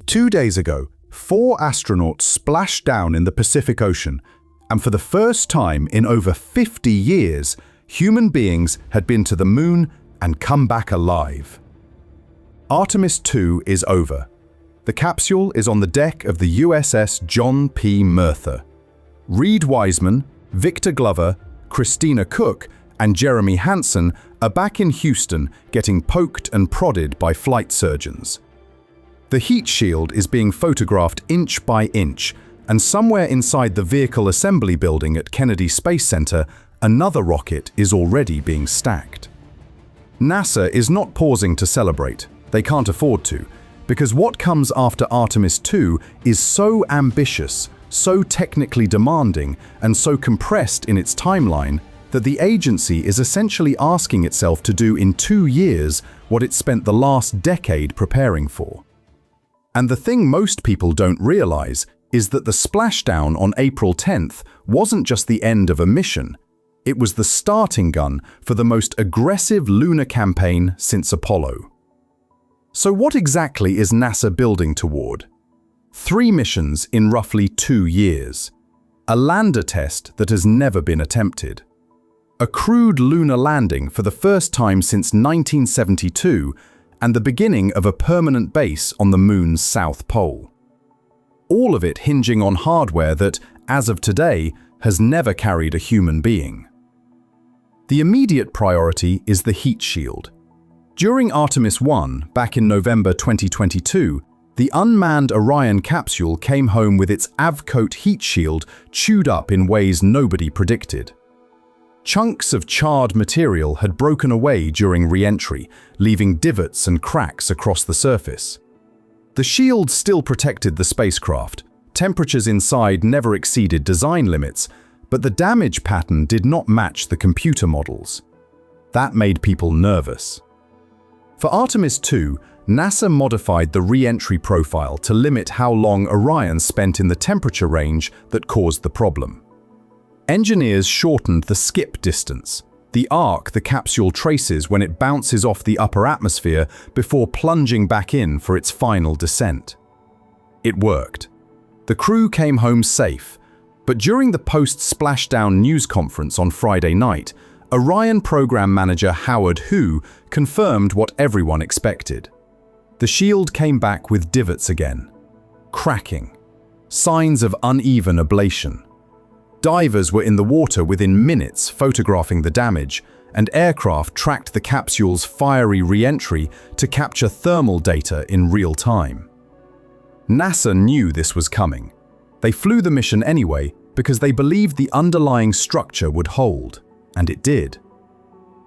2 days ago, 4 astronauts splashed down in the Pacific Ocean, and for the first time in over 50 years, human beings had been to the moon and come back alive. Artemis II is over. The capsule is on the deck of the USS John P. Murtha. Reed Wiseman, Victor Glover, Christina Cook, and Jeremy Hansen are back in Houston getting poked and prodded by flight surgeons. The heat shield is being photographed inch by inch, and somewhere inside the vehicle assembly building at Kennedy Space Center, another rocket is already being stacked. NASA is not pausing to celebrate. They can't afford to, because what comes after Artemis II is so ambitious, so technically demanding, and so compressed in its timeline that the agency is essentially asking itself to do in 2 years what it spent the last decade preparing for. And the thing most people don't realize is that the splashdown on April 10th wasn't just the end of a mission. It was the starting gun for the most aggressive lunar campaign since Apollo. So what exactly is NASA building toward? 3 missions in roughly 2 years. A lander test that has never been attempted. A crewed lunar landing for the first time since 1972, and the beginning of a permanent base on the moon's south pole. All of it hinging on hardware that, as of today, has never carried a human being. The immediate priority is the heat shield. During Artemis I, back in November 2022, the unmanned Orion capsule came home with its Avcoat heat shield chewed up in ways nobody predicted. Chunks of charred material had broken away during re-entry, leaving divots and cracks across the surface. The shield still protected the spacecraft. Temperatures inside never exceeded design limits, but the damage pattern did not match the computer models. That made people nervous. For Artemis II, NASA modified the re-entry profile to limit how long Orion spent in the temperature range that caused the problem. Engineers shortened the skip distance, the arc the capsule traces when it bounces off the upper atmosphere before plunging back in for its final descent. It worked. The crew came home safe, but during the post-splashdown news conference on Friday night, Orion program manager Howard Hu confirmed what everyone expected. The shield came back with divots again, cracking, signs of uneven ablation. Divers were in the water within minutes photographing the damage, and aircraft tracked the capsule's fiery re-entry to capture thermal data in real time. NASA knew this was coming. They flew the mission anyway because they believed the underlying structure would hold, and it did.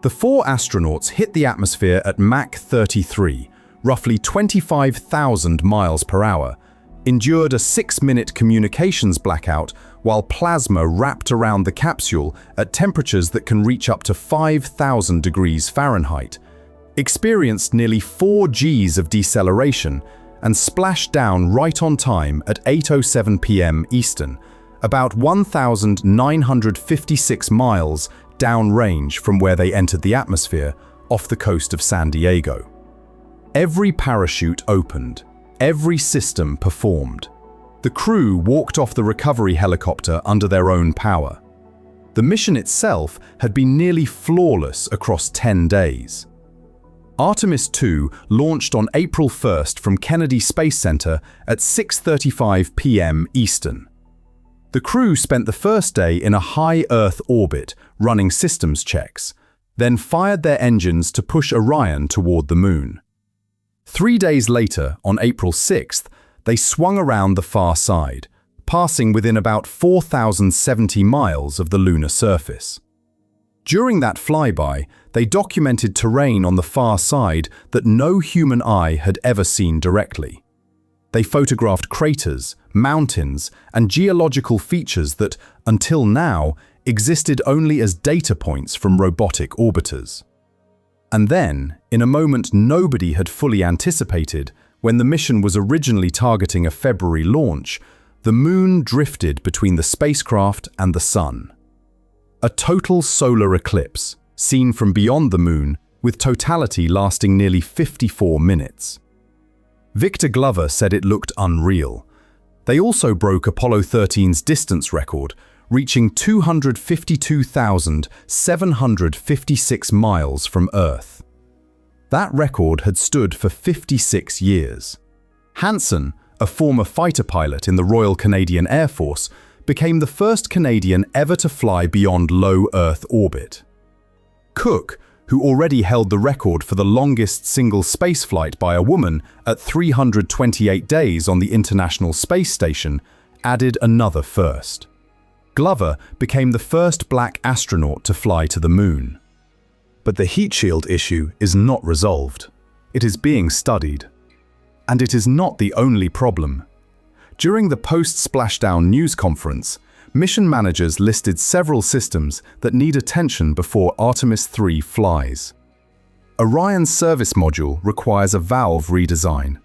The 4 astronauts hit the atmosphere at Mach 33, roughly 25,000 miles per hour, endured a 6-minute communications blackout while plasma wrapped around the capsule at temperatures that can reach up to 5,000 degrees Fahrenheit, experienced nearly 4 Gs of deceleration, and splashed down right on time at 8:07 p.m. Eastern, about 1,956 miles downrange from where they entered the atmosphere, off the coast of San Diego. Every parachute opened. Every system performed. The crew walked off the recovery helicopter under their own power. The mission itself had been nearly flawless across 10 days. Artemis II launched on April 1st from Kennedy Space Center at 6:35 p.m. Eastern. The crew spent the first day in a high Earth orbit running systems checks, then fired their engines to push Orion toward the moon. 3 days later, on April 6th, they swung around the far side, passing within about 4,070 miles of the lunar surface. During that flyby, they documented terrain on the far side that no human eye had ever seen directly. They photographed craters, mountains, and geological features that, until now, existed only as data points from robotic orbiters. And then, in a moment nobody had fully anticipated, when the mission was originally targeting a February launch, the moon drifted between the spacecraft and the sun. A total solar eclipse, seen from beyond the moon, with totality lasting nearly 54 minutes. Victor Glover said it looked unreal. They also broke Apollo 13's distance record, reaching 252,756 miles from Earth. That record had stood for 56 years. Hansen, a former fighter pilot in the Royal Canadian Air Force, became the first Canadian ever to fly beyond low Earth orbit. Cook, who already held the record for the longest single spaceflight by a woman at 328 days on the International Space Station, added another first. Glover became the first black astronaut to fly to the moon. But the heat shield issue is not resolved. It is being studied. And it is not the only problem. During the post-splashdown news conference, mission managers listed several systems that need attention before Artemis III flies. Orion's service module requires a valve redesign.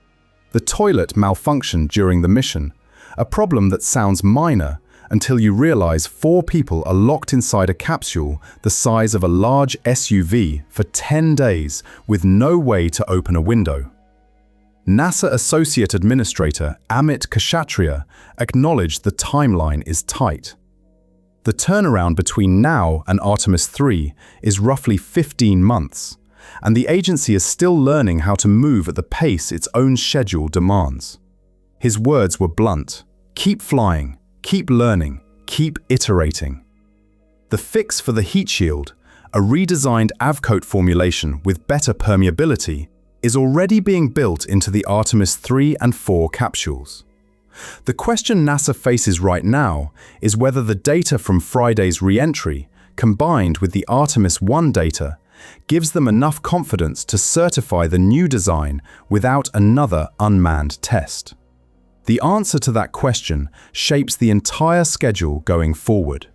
The toilet malfunctioned during the mission, a problem that sounds minor until you realize 4 people are locked inside a capsule the size of a large SUV for 10 days with no way to open a window. NASA Associate Administrator Amit Kshatriya acknowledged the timeline is tight. The turnaround between now and Artemis III is roughly 15 months, and the agency is still learning how to move at the pace its own schedule demands. His words were blunt: keep flying, keep learning, keep iterating. The fix for the heat shield, a redesigned AVCOAT formulation with better permeability, is already being built into the Artemis III and IV capsules. The question NASA faces right now is whether the data from Friday's re-entry, combined with the Artemis I data, gives them enough confidence to certify the new design without another unmanned test. The answer to that question shapes the entire schedule going forward.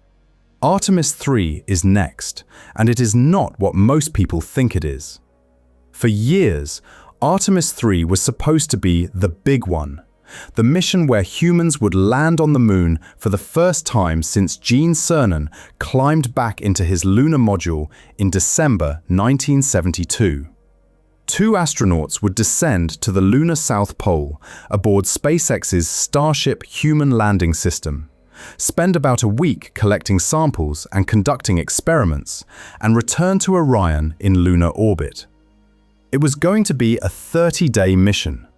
Artemis III is next, and it is not what most people think it is. For years, Artemis III was supposed to be the big one, the mission where humans would land on the moon for the first time since Gene Cernan climbed back into his lunar module in December 1972. 2 astronauts would descend to the lunar South Pole aboard SpaceX's Starship human landing system, spend about a week collecting samples and conducting experiments, and return to Orion in lunar orbit. It was going to be a 30-day mission,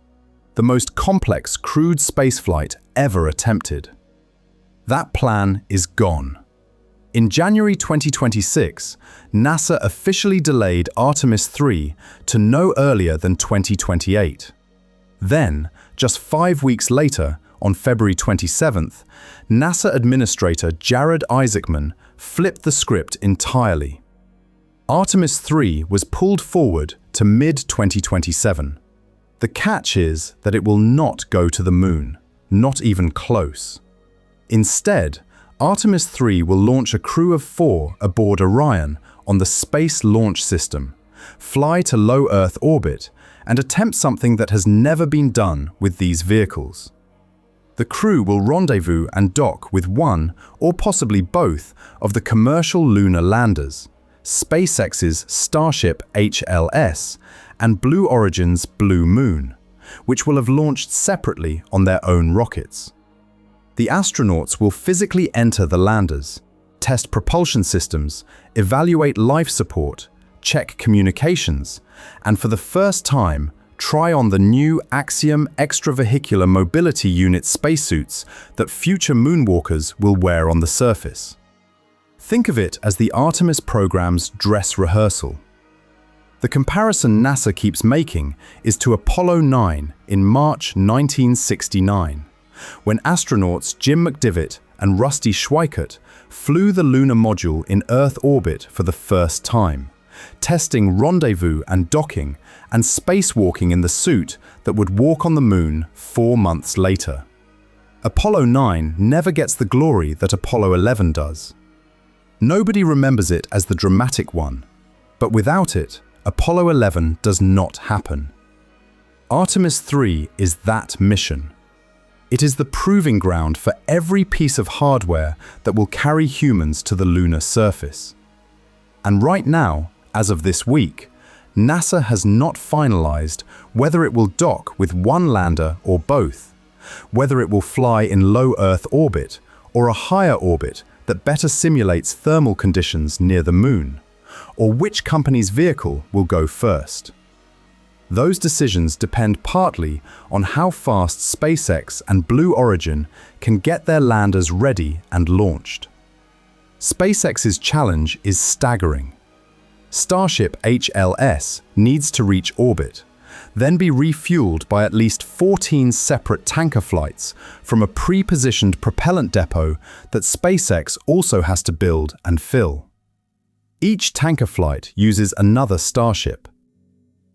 the most complex crewed spaceflight ever attempted. That plan is gone. In January 2026, NASA officially delayed Artemis III to no earlier than 2028. Then, just 5 weeks later, on February 27th, NASA Administrator Jared Isaacman flipped the script entirely. Artemis III was pulled forward to mid-2027. The catch is that it will not go to the moon, not even close. Instead, Artemis III will launch a crew of 4 aboard Orion on the Space Launch System, fly to low Earth orbit, and attempt something that has never been done with these vehicles. The crew will rendezvous and dock with one, or possibly both, of the commercial lunar landers, SpaceX's Starship HLS and Blue Origin's Blue Moon, which will have launched separately on their own rockets. The astronauts will physically enter the landers, test propulsion systems, evaluate life support, check communications, and for the first time, try on the new Axiom extravehicular mobility unit spacesuits that future moonwalkers will wear on the surface. Think of it as the Artemis program's dress rehearsal. The comparison NASA keeps making is to Apollo 9 in March 1969, when astronauts Jim McDivitt and Rusty Schweickart flew the lunar module in Earth orbit for the first time, testing rendezvous and docking and spacewalking in the suit that would walk on the moon 4 months later. Apollo 9 never gets the glory that Apollo 11 does. Nobody remembers it as the dramatic one, but without it, Apollo 11 does not happen. Artemis III is that mission. It is the proving ground for every piece of hardware that will carry humans to the lunar surface. And right now, as of this week, NASA has not finalized whether it will dock with one lander or both, whether it will fly in low Earth orbit or a higher orbit that better simulates thermal conditions near the Moon, or which company's vehicle will go first. Those decisions depend partly on how fast SpaceX and Blue Origin can get their landers ready and launched. SpaceX's challenge is staggering. Starship HLS needs to reach orbit, then be refueled by at least 14 separate tanker flights from a pre-positioned propellant depot that SpaceX also has to build and fill. Each tanker flight uses another Starship.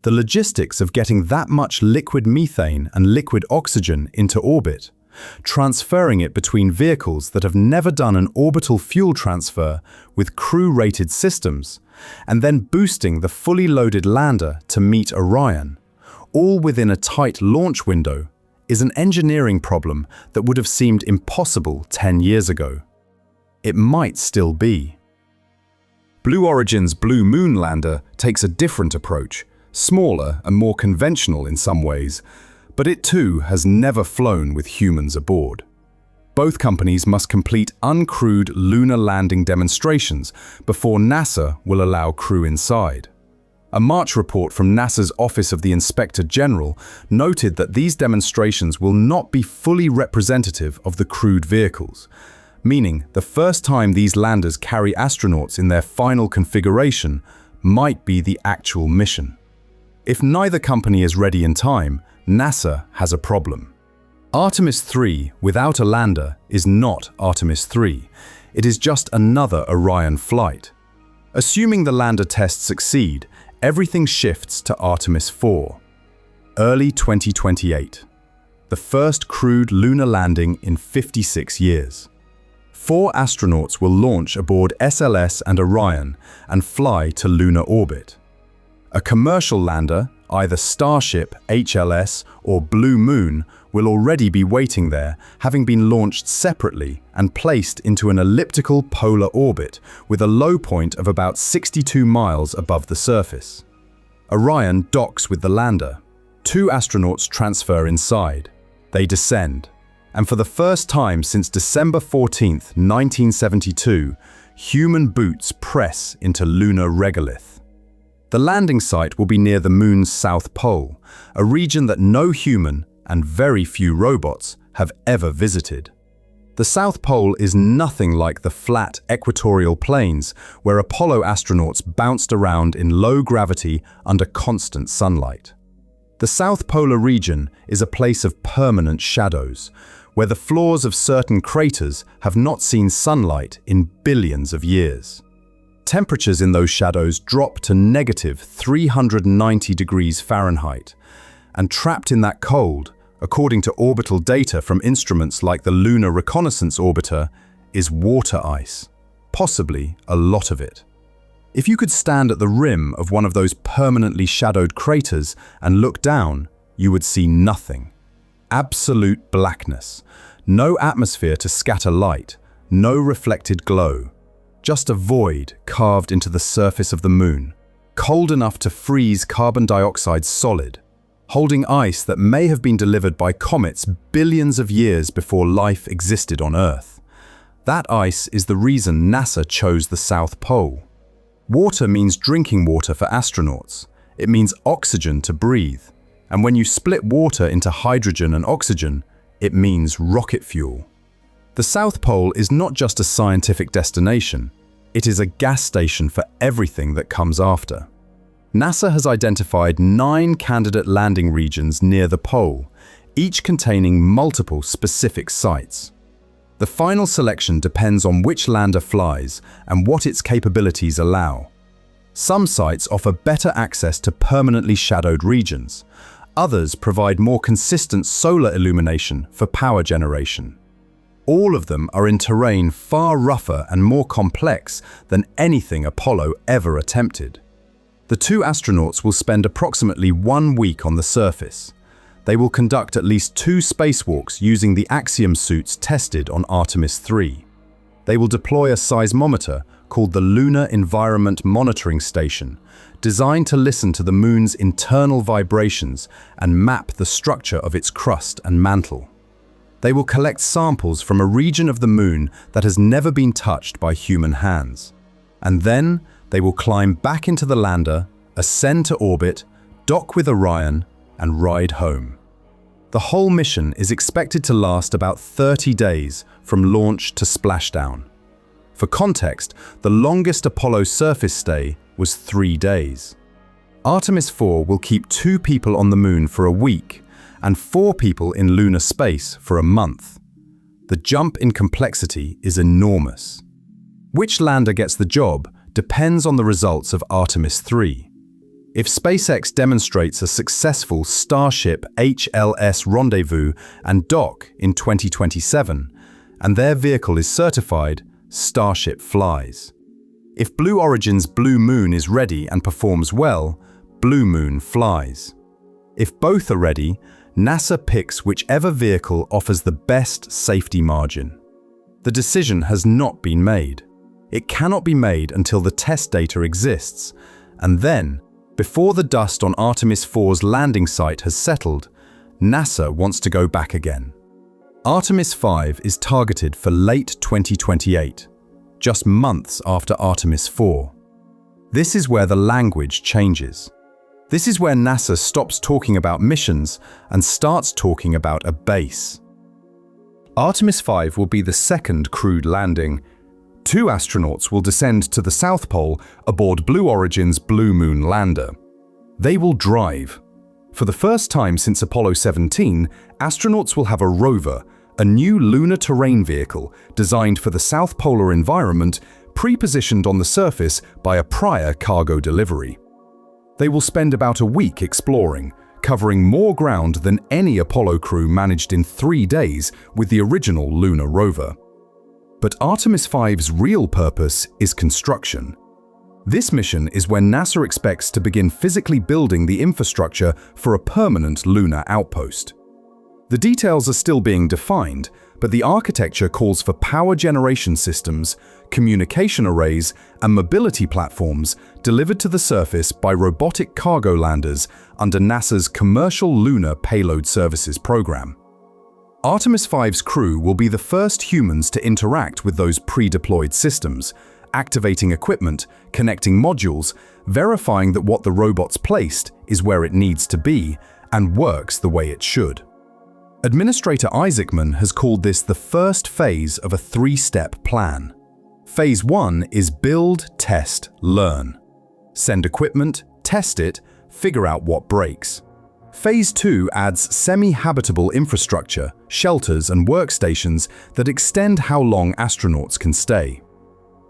The logistics of getting that much liquid methane and liquid oxygen into orbit, transferring it between vehicles that have never done an orbital fuel transfer with crew-rated systems, and then boosting the fully loaded lander to meet Orion, all within a tight launch window, is an engineering problem that would have seemed impossible 10 years ago. It might still be. Blue Origin's Blue Moon lander takes a different approach, smaller and more conventional in some ways, but it too has never flown with humans aboard. Both companies must complete uncrewed lunar landing demonstrations before NASA will allow crew inside. A March report from NASA's Office of the Inspector General noted that these demonstrations will not be fully representative of the crewed vehicles, meaning the first time these landers carry astronauts in their final configuration might be the actual mission. If neither company is ready in time, NASA has a problem. Artemis III without a lander is not Artemis III. It is just another Orion flight. Assuming the lander tests succeed, everything shifts to Artemis IV. Early 2028. The first crewed lunar landing in 56 years. 4 astronauts will launch aboard SLS and Orion and fly to lunar orbit. A commercial lander, either Starship, HLS, or Blue Moon, will already be waiting there, having been launched separately and placed into an elliptical polar orbit with a low point of about 62 miles above the surface. Orion docks with the lander. 2 astronauts transfer inside. They descend. And for the first time since December 14, 1972, human boots press into lunar regolith. The landing site will be near the Moon's south pole, a region that no human and very few robots have ever visited. The South Pole is nothing like the flat equatorial plains where Apollo astronauts bounced around in low gravity under constant sunlight. The South Polar region is a place of permanent shadows, where the floors of certain craters have not seen sunlight in billions of years. Temperatures in those shadows drop to negative 390 degrees Fahrenheit, and trapped in that cold, according to orbital data from instruments like the Lunar Reconnaissance Orbiter, is water ice, possibly a lot of it. If you could stand at the rim of one of those permanently shadowed craters and look down, you would see nothing. Absolute blackness, no atmosphere to scatter light, no reflected glow. Just a void carved into the surface of the Moon, cold enough to freeze carbon dioxide solid, holding ice that may have been delivered by comets billions of years before life existed on Earth. That ice is the reason NASA chose the South Pole. Water means drinking water for astronauts. It means oxygen to breathe. And when you split water into hydrogen and oxygen, it means rocket fuel. The South Pole is not just a scientific destination. It is a gas station for everything that comes after. NASA has identified 9 candidate landing regions near the pole, each containing multiple specific sites. The final selection depends on which lander flies and what its capabilities allow. Some sites offer better access to permanently shadowed regions. Others provide more consistent solar illumination for power generation. All of them are in terrain far rougher and more complex than anything Apollo ever attempted. The 2 astronauts will spend approximately 1 week on the surface. They will conduct at least 2 spacewalks using the Axiom suits tested on Artemis III. They will deploy a seismometer, called the Lunar Environment Monitoring Station, designed to listen to the Moon's internal vibrations and map the structure of its crust and mantle. They will collect samples from a region of the Moon that has never been touched by human hands. And then they will climb back into the lander, ascend to orbit, dock with Orion, and ride home. The whole mission is expected to last about 30 days from launch to splashdown. For context, the longest Apollo surface stay was 3 days. Artemis IV will keep 2 people on the Moon for a week and 4 people in lunar space for a month. The jump in complexity is enormous. Which lander gets the job depends on the results of Artemis III. If SpaceX demonstrates a successful Starship HLS rendezvous and dock in 2027, and their vehicle is certified, Starship flies. If Blue Origin's Blue Moon is ready and performs well, Blue Moon flies. If both are ready, NASA picks whichever vehicle offers the best safety margin. The decision has not been made. It cannot be made until the test data exists, and then, before the dust on Artemis IV's landing site has settled, NASA wants to go back again. Artemis V is targeted for late 2028, just months after Artemis IV. This is where the language changes. This is where NASA stops talking about missions and starts talking about a base. Artemis V will be the second crewed landing. 2 astronauts will descend to the South Pole aboard Blue Origin's Blue Moon lander. They will drive. For the first time since Apollo 17, astronauts will have a rover, a new lunar terrain vehicle designed for the South Polar environment, pre-positioned on the surface by a prior cargo delivery. They will spend about a week exploring, covering more ground than any Apollo crew managed in 3 days with the original lunar rover. But Artemis V's real purpose is construction. This mission is when NASA expects to begin physically building the infrastructure for a permanent lunar outpost. The details are still being defined, but the architecture calls for power generation systems, communication arrays, and mobility platforms delivered to the surface by robotic cargo landers under NASA's Commercial Lunar Payload Services program. Artemis V's crew will be the first humans to interact with those pre-deployed systems, activating equipment, connecting modules, verifying that what the robot's placed is where it needs to be and works the way it should. Administrator Isaacman has called this the first phase of a 3-step plan. Phase 1 is build, test, learn. Send equipment, test it, figure out what breaks. Phase 2 adds semi-habitable infrastructure, shelters and workstations that extend how long astronauts can stay.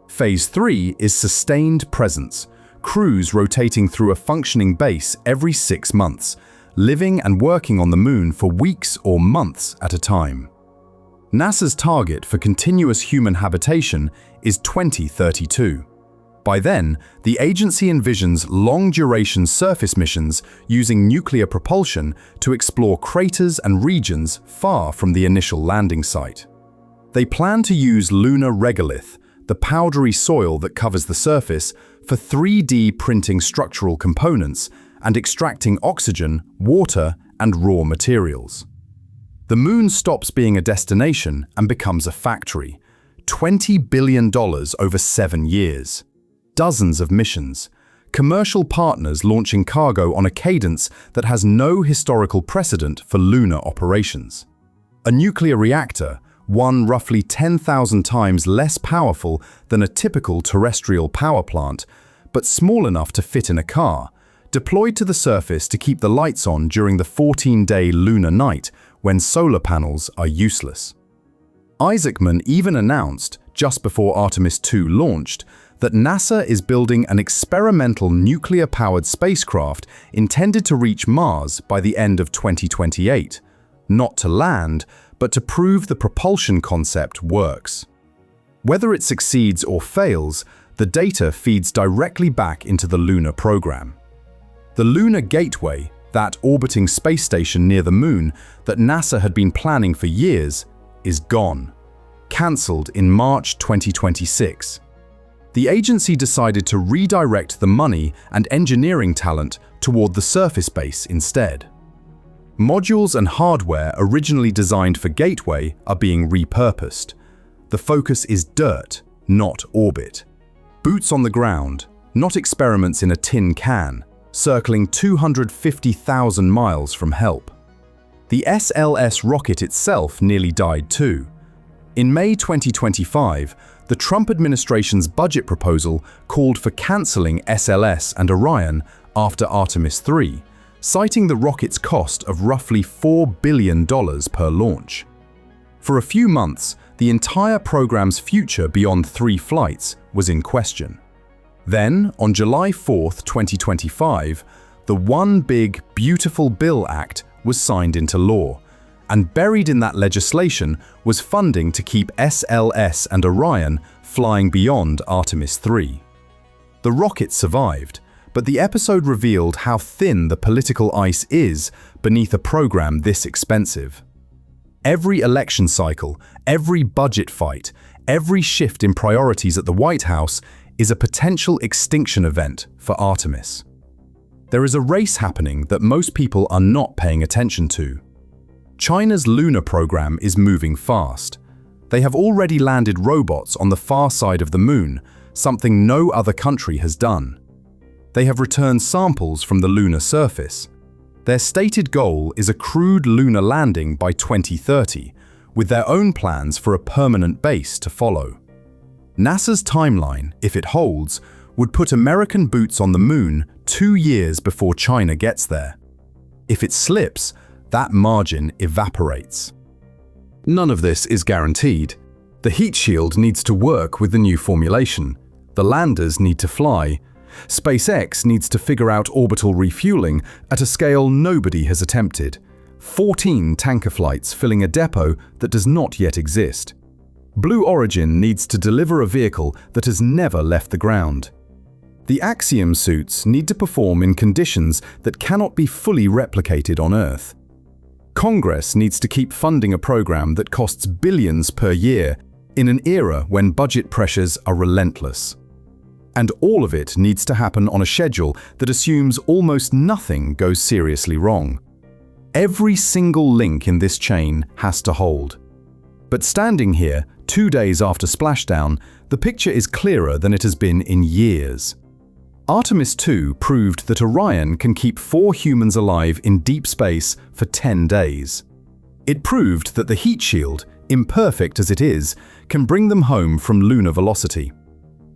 Phase 3 is sustained presence, crews rotating through a functioning base every 6 months, living and working on the Moon for weeks or months at a time. NASA's target for continuous human habitation is 2032. By then, the agency envisions long-duration surface missions using nuclear propulsion to explore craters and regions far from the initial landing site. They plan to use lunar regolith, the powdery soil that covers the surface, for 3D printing structural components and extracting oxygen, water, and raw materials. The Moon stops being a destination and becomes a factory. $20 billion over 7 years. Dozens of missions. Commercial partners launching cargo on a cadence that has no historical precedent for lunar operations. A nuclear reactor, one roughly 10,000 times less powerful than a typical terrestrial power plant, but small enough to fit in a car, deployed to the surface to keep the lights on during the 14-day lunar night when solar panels are useless. Isaacman even announced, just before Artemis II launched, that NASA is building an experimental nuclear-powered spacecraft intended to reach Mars by the end of 2028, not to land, but to prove the propulsion concept works. Whether it succeeds or fails, the data feeds directly back into the lunar program. The Lunar Gateway, that orbiting space station near the Moon that NASA had been planning for years, is gone. Cancelled in March 2026. the agency decided to redirect the money and engineering talent toward the surface base instead. Modules and hardware originally designed for Gateway are being repurposed. The focus is dirt, not orbit. Boots on the ground, not experiments in a tin can, circling 250,000 miles from help. The SLS rocket itself nearly died too. In May 2025, the Trump administration's budget proposal called for cancelling SLS and Orion after Artemis III, citing the rocket's cost of roughly $4 billion per launch. For a few months, the entire program's future beyond 3 flights was in question. Then, on July 4, 2025, the One Big Beautiful Bill Act was signed into law, and buried in that legislation was funding to keep SLS and Orion flying beyond Artemis III. The rocket survived, but the episode revealed how thin the political ice is beneath a program this expensive. Every election cycle, every budget fight, every shift in priorities at the White House is a potential extinction event for Artemis. There is a race happening that most people are not paying attention to. China's lunar program is moving fast. They have already landed robots on the far side of the moon, something no other country has done. They have returned samples from the lunar surface. Their stated goal is a crewed lunar landing by 2030, with their own plans for a permanent base to follow. NASA's timeline, if it holds, would put American boots on the moon 2 years before China gets there. If it slips, that margin evaporates. None of this is guaranteed. The heat shield needs to work with the new formulation. The landers need to fly. SpaceX needs to figure out orbital refueling at a scale nobody has attempted. 14 tanker flights filling a depot that does not yet exist. Blue Origin needs to deliver a vehicle that has never left the ground. The Axiom suits need to perform in conditions that cannot be fully replicated on Earth. Congress needs to keep funding a program that costs billions per year in an era when budget pressures are relentless. And all of it needs to happen on a schedule that assumes almost nothing goes seriously wrong. Every single link in this chain has to hold. But standing here, 2 days after splashdown, the picture is clearer than it has been in years. Artemis II proved that Orion can keep 4 humans alive in deep space for 10 days. It proved that the heat shield, imperfect as it is, can bring them home from lunar velocity.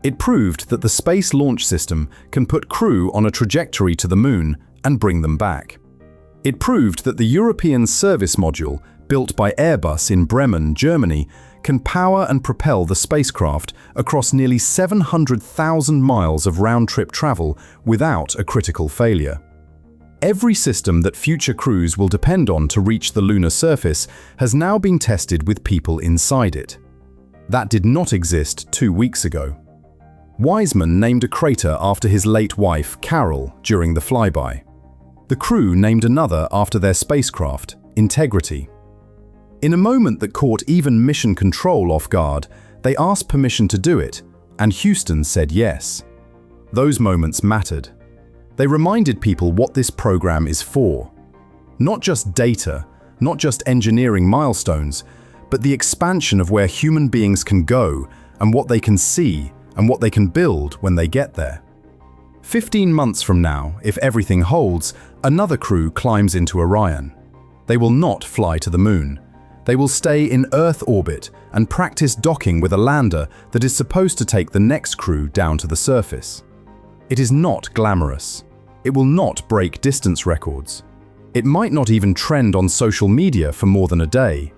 It proved that the Space Launch System can put crew on a trajectory to the moon and bring them back. It proved that the European Service Module, built by Airbus in Bremen, Germany, can power and propel the spacecraft across nearly 700,000 miles of round-trip travel without a critical failure. Every system that future crews will depend on to reach the lunar surface has now been tested with people inside it. That did not exist 2 weeks ago. Wiseman named a crater after his late wife, Carol, during the flyby. The crew named another after their spacecraft, Integrity. In a moment that caught even Mission Control off guard, they asked permission to do it, and Houston said yes. Those moments mattered. They reminded people what this program is for. Not just data, not just engineering milestones, but the expansion of where human beings can go and what they can see and what they can build when they get there. 15 months from now, if everything holds, another crew climbs into Orion. They will not fly to the moon. They will stay in Earth orbit and practice docking with a lander that is supposed to take the next crew down to the surface. It is not glamorous. It will not break distance records. It might not even trend on social media for more than a day.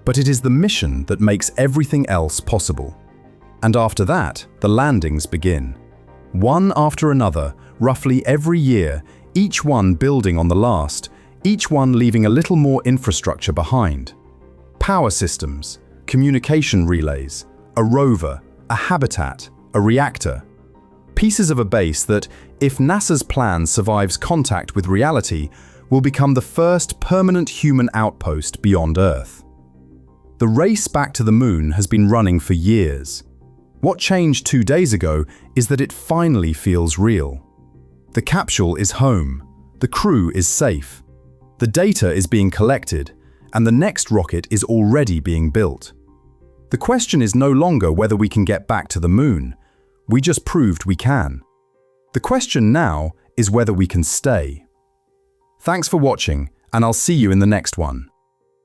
But it is the mission that makes everything else possible. And after that, the landings begin. One after another, roughly every year, each one building on the last, each one leaving a little more infrastructure behind. Power systems, communication relays, a rover, a habitat, a reactor. Pieces of a base that, if NASA's plan survives contact with reality, will become the first permanent human outpost beyond Earth. The race back to the moon has been running for years. What changed 2 days ago is that it finally feels real. The capsule is home, the crew is safe, the data is being collected, and the next rocket is already being built. The question is no longer whether we can get back to the moon. We just proved we can. The question now is whether we can stay. Thanks for watching, and I'll see you in the next one.